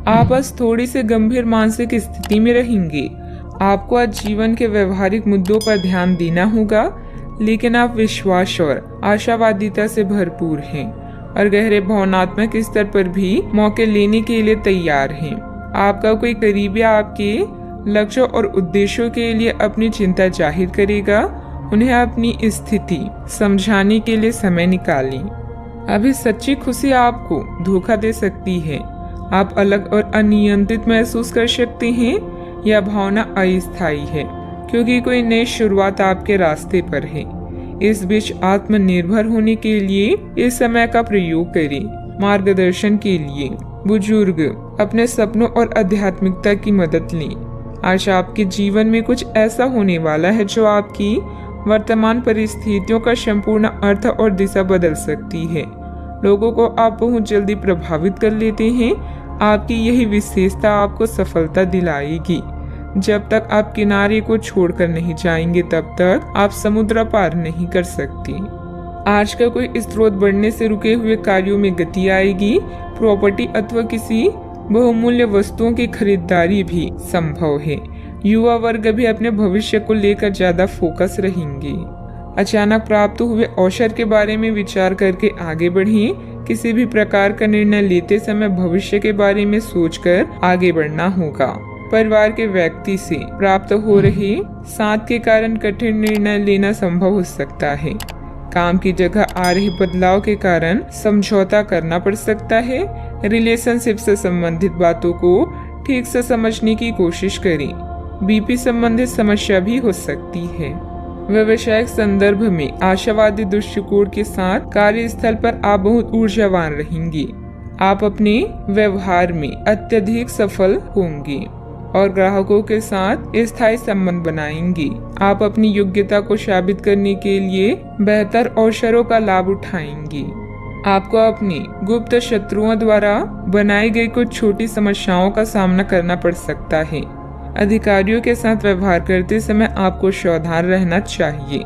आप आज थोड़ी सी गंभीर मानसिक स्थिति में रहेंगे। आपको आज जीवन के व्यवहारिक मुद्दों पर ध्यान देना होगा, लेकिन आप विश्वास और आशावादिता से भरपूर हैं और गहरे भावनात्मक स्तर पर भी मौके लेने के लिए तैयार हैं। आपका कोई करीबी आपके लक्ष्यों और उद्देश्यों के लिए अपनी चिंता जाहिर करेगा। उन्हें अपनी स्थिति समझाने के लिए समय निकालें। अभी सच्ची खुशी आपको धोखा दे सकती है। आप अलग और अनियंत्रित महसूस कर सकते हैं। यह भावना अस्थायी है क्योंकि कोई नई शुरुआत आपके रास्ते पर है। इस बीच आत्मनिर्भर होने के लिए इस समय का प्रयोग करें। मार्गदर्शन के लिए बुजुर्ग अपने सपनों और आध्यात्मिकता की मदद लें। आज आपके जीवन में कुछ ऐसा होने वाला है जो आपकी वर्तमान परिस्थितियों का संपूर्ण अर्थ और दिशा बदल सकती है। लोगों को आप बहुत जल्दी प्रभावित कर लेते हैं। आपकी यही विशेषता आपको सफलता दिलाएगी। जब तक आप किनारे को छोड़कर नहीं जाएंगे तब तक आप समुद्र पार नहीं कर सकते। आज का कोई स्रोत बढ़ने से रुके हुए कार्यों में गति आएगी। प्रॉपर्टी अथवा किसी बहुमूल्य वस्तुओं की खरीदारी भी संभव है। युवा वर्ग भी अपने भविष्य को लेकर ज्यादा फोकस रहेंगे। अचानक प्राप्त हुए अवसर के बारे में विचार करके आगे बढ़ें। किसी भी प्रकार का निर्णय लेते समय भविष्य के बारे में सोचकर आगे बढ़ना होगा। परिवार के व्यक्ति से प्राप्त हो रहे साथ के कारण कठिन निर्णय लेना संभव हो सकता है। काम की जगह आ रहे बदलाव के कारण समझौता करना पड़ सकता है। रिलेशनशिप से संबंधित बातों को ठीक से समझने की कोशिश करें। बीपी संबंधित समस्या भी हो सकती है। व्यवसायिक संदर्भ में आशावादी दृष्टिकोण के साथ कार्यस्थल पर आप बहुत ऊर्जावान रहेंगे। आप अपने व्यवहार में अत्यधिक सफल होंगे और ग्राहकों के साथ स्थायी संबंध बनाएंगे। आप अपनी योग्यता को साबित करने के लिए बेहतर अवसरों का लाभ उठाएंगे। आपको अपने गुप्त शत्रुओं द्वारा बनाई गई कुछ छोटी समस्याओं का सामना करना पड़ सकता है। अधिकारियों के साथ व्यवहार करते समय आपको सावधान रहना चाहिए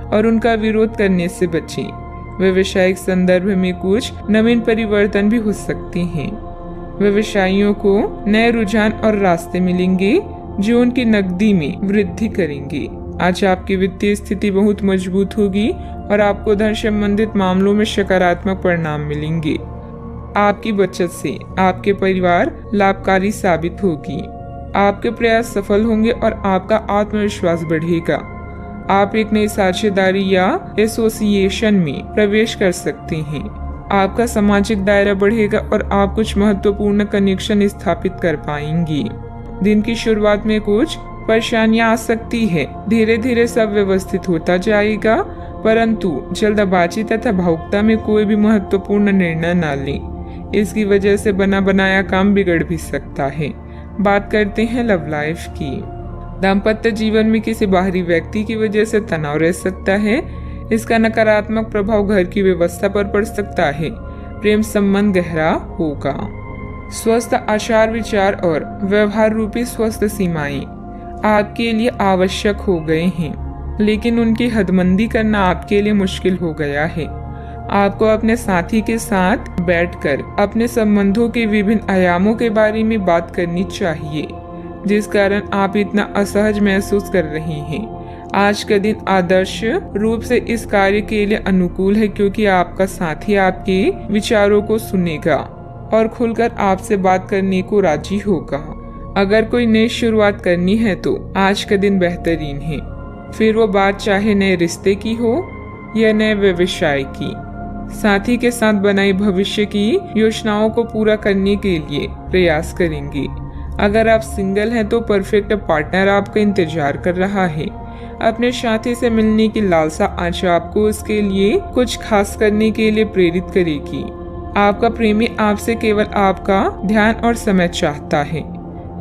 और उनका विरोध करने से बचें। व्यवसायिक संदर्भ में कुछ नवीन परिवर्तन भी हो सकते हैं। व्यवसायियों को नए रुझान और रास्ते मिलेंगे जो उनकी नकदी में वृद्धि करेंगे। आज आपकी वित्तीय स्थिति बहुत मजबूत होगी और आपको धन संबंधित मामलों में सकारात्मक परिणाम मिलेंगे। आपकी बचत से आपके परिवार लाभकारी साबित होगी। आपके प्रयास सफल होंगे और आपका आत्मविश्वास बढ़ेगा। आप एक नई साझेदारी या एसोसिएशन में प्रवेश कर सकते हैं। आपका सामाजिक दायरा बढ़ेगा और आप कुछ महत्वपूर्ण कनेक्शन स्थापित कर पाएंगे। दिन की शुरुआत में कुछ परेशानियां आ सकती है। धीरे धीरे सब व्यवस्थित होता जाएगा, परंतु जल्दबाजी तथा भावुकता में कोई भी महत्वपूर्ण निर्णय न लें। इसकी वजह से बना बनाया काम बिगड़ भी सकता है। बात करते हैं लव लाइफ की। दाम्पत्य जीवन में किसी बाहरी व्यक्ति की वजह से तनाव रह सकता है। इसका नकारात्मक प्रभाव घर की व्यवस्था पर पड़ सकता है। प्रेम संबंध गहरा होगा। स्वस्थ आचार विचार और व्यवहार रूपी स्वस्थ सीमाएं आपके लिए आवश्यक हो गए हैं, लेकिन उनकी हदबंदी करना आपके लिए मुश्किल हो गया है। आपको अपने साथी के साथ बैठकर अपने संबंधों के विभिन्न आयामों के बारे में बात करनी चाहिए, जिस कारण आप इतना असहज महसूस कर रहे हैं। आज का दिन आदर्श रूप से इस कार्य के लिए अनुकूल है क्योंकि आपका साथी आपके विचारों को सुनेगा और खुलकर आपसे बात करने को राजी होगा। अगर कोई नई शुरुआत करनी है तो आज का दिन बेहतरीन है। फिर वो बात चाहे नए रिश्ते की हो या नए व्यवसाय की। साथी के साथ बनाई भविष्य की योजनाओं को पूरा करने के लिए प्रयास करेंगे। अगर आप सिंगल हैं तो परफेक्ट पार्टनर आपका इंतजार कर रहा है। अपने साथी से मिलने की लालसा आज आपको उसके लिए कुछ खास करने के लिए प्रेरित करेगी। आपका प्रेमी आपसे केवल आपका ध्यान और समय चाहता है,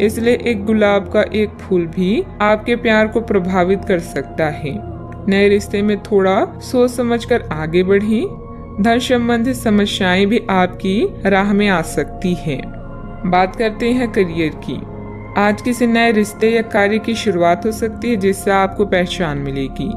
इसलिए एक गुलाब का एक फूल भी आपके प्यार को प्रभावित कर सकता है। नए रिश्ते में थोड़ा सोच समझकर आगे बढ़ें। धन संबंधित समस्याएं भी आपकी राह में आ सकती हैं। बात करते हैं करियर की। आज किसी नए रिश्ते या कार्य की शुरुआत हो सकती है जिससे आपको पहचान मिलेगी।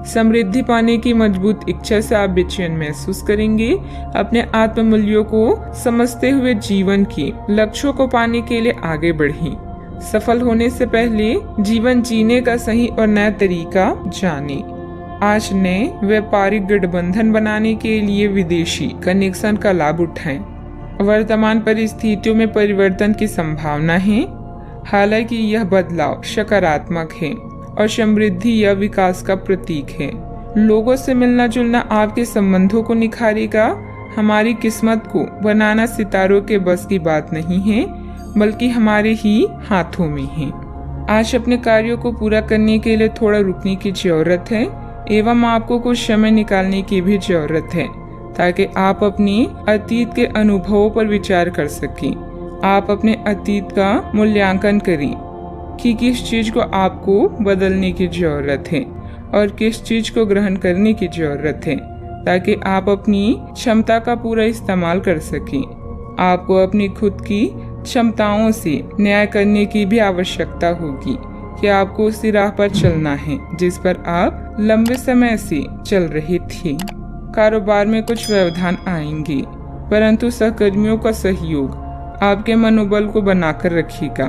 समृद्धि पाने की मजबूत इच्छा से आप बेचैन महसूस करेंगे। अपने आत्म मूल्यों को समझते हुए जीवन के लक्ष्यों को पाने के लिए आगे बढ़ें। सफल होने से पहले जीवन जीने का सही और नया तरीका जानें। आज नए व्यापारिक गठबंधन बनाने के लिए विदेशी कनेक्शन का लाभ उठाएं। वर्तमान परिस्थितियों में परिवर्तन की संभावना है, हालांकि यह बदलाव सकारात्मक है और समृद्धि या विकास का प्रतीक है। लोगों से मिलना जुलना आपके संबंधों को निखारेगा। हमारी किस्मत को बनाना सितारों के बस की बात नहीं है, बल्कि हमारे ही हाथों में है। आज अपने कार्यों को पूरा करने के लिए थोड़ा रुकने की जरूरत है एवं आपको कुछ समय निकालने की भी जरूरत है, ताकि आप अपने अतीत के अनुभवों पर विचार कर सकें। आप अपने अतीत का मूल्यांकन करें कि किस चीज को आपको बदलने की जरूरत है और किस चीज को ग्रहण करने की जरूरत है, ताकि आप अपनी क्षमता का पूरा इस्तेमाल कर सकें। आपको अपनी खुद की क्षमताओं से न्याय करने की भी आवश्यकता होगी कि आपको उसी राह पर चलना है जिस पर आप लंबे समय से चल रहे थे। कारोबार में कुछ व्यवधान आएंगे, परंतु सहकर्मियों का सहयोग आपके मनोबल को बनाकर रखेगा।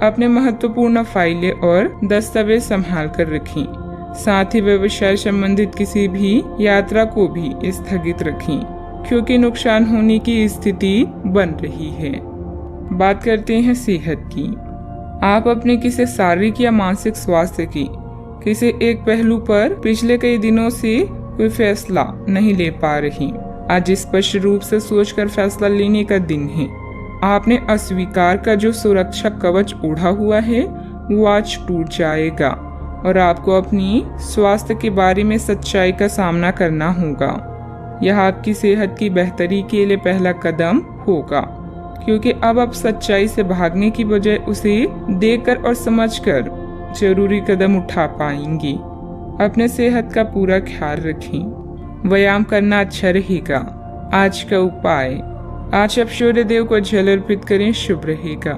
अपने महत्वपूर्ण फाइलें और दस्तावेज संभाल कर रखें। साथ ही व्यवसाय संबंधित किसी भी यात्रा को भी स्थगित रखें, क्योंकि नुकसान होने की स्थिति बन रही है। बात करते हैं सेहत की। आप अपने किसी शारीरिक या मानसिक स्वास्थ्य की किसी एक पहलू पर पिछले कई दिनों से कोई फैसला नहीं ले पा रही। आज स्पष्ट रूप से सोचकर फैसला लेने का दिन है। आपने अस्वीकार का जो सुरक्षा कवच ओढ़ा हुआ है वो आज टूट जाएगा और आपको अपनी स्वास्थ्य के बारे में सच्चाई का सामना करना होगा। यह आपकी सेहत की बेहतरी के लिए पहला कदम होगा, क्योंकि अब आप सच्चाई से भागने की बजाय उसे देखकर और समझकर जरूरी कदम उठा पाएंगे। अपने सेहत का पूरा ख्याल रखें। व्यायाम करना अच्छा रहेगा। आज का उपाय, आज आप सूर्य देव को जल अर्पित करें, शुभ रहेगा।